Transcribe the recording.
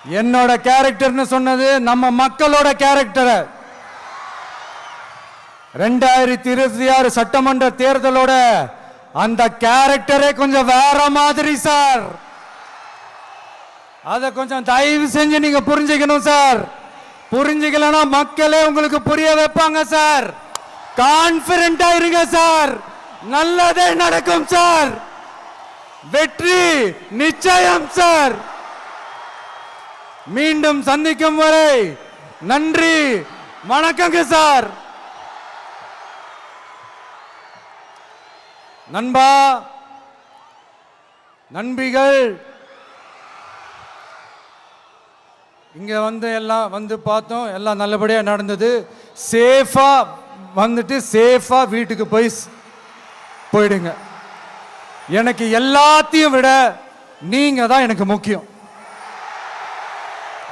என்னோட கேரக்டர்னு சொன்னது நம்ம மக்களோட கேரக்டர். 2026 சட்டமன்ற தேர்தலோட அந்த கேரக்டரே கொஞ்சம் வேற மாதிரி சார். அத கொஞ்சம் தயவு செஞ்சு நீங்க புரிஞ்சுக்கணும் சார். புரிஞ்சுக்கலனா மக்களே உங்களுக்கு புரிய வைப்பாங்க சார். கான்பிடென்ட்டா இருங்க சார். நல்லதே நடக்கும் சார். வெற்றி நிச்சயம் சார். மீண்டும் சந்திக்கும் வரை நன்றி, வணக்கங்க சார். நண்பா, நண்பிகள், இங்க வந்து எல்லாம் வந்து பார்த்தோம், எல்லாம் நல்லபடியா நடந்தது. சேஃபா வந்துட்டு சேஃபா வீட்டுக்கு போயிடுங்க. எனக்கு எல்லாத்தையும் விட நீங்க தான் எனக்கு முக்கியம்.